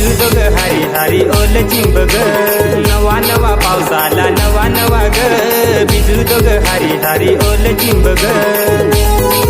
भिजू दोघ हारी हारी ओल चिंब ग नवा नवा पावसाला नवा नवा ग भिजू दोघ हारी हारी ओल चिंब ग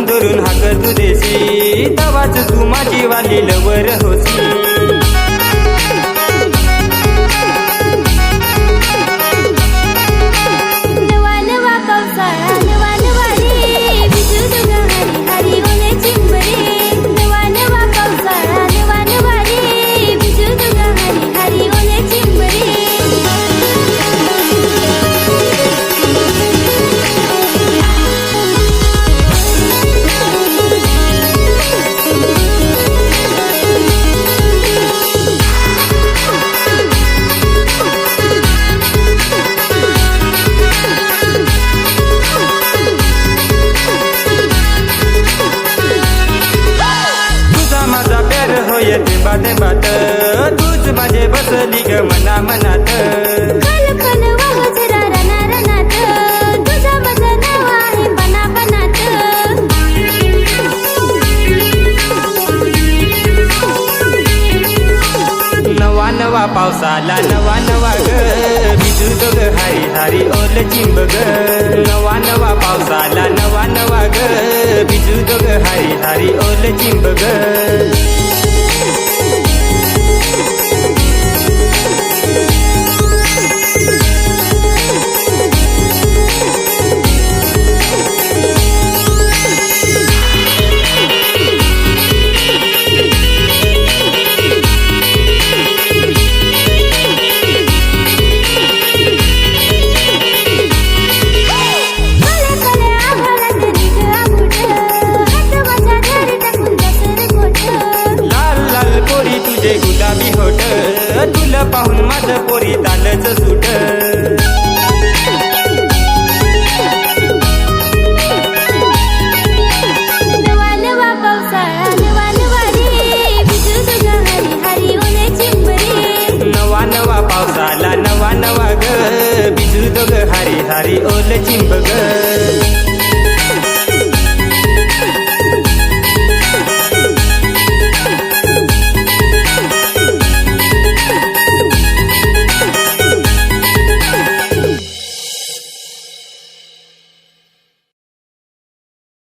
दुरून हाक तू देशी तवाच तू माझी वाली लवर होसी नवा नवा पावसाळा नवा नवा रे भिजू दोघ हारी हारी ओले चिंब रे नवा नवा पावसाळा नवा नवा रे भिजू दोघ हारी हारी ओले चिंब रे बाते बात तूच माझे बसली ग मना मनात खल खल वाह जरा रना रनात तुझा माझं नाव आहे बना बनात नवा नवा पावसाला नवा नवा ग भिजू दोघ हारी हारी ओल चिंब ग नवा नवा पावसाला नवा नवा ग भिजू दोघ हारी हारी ओल चिंब ग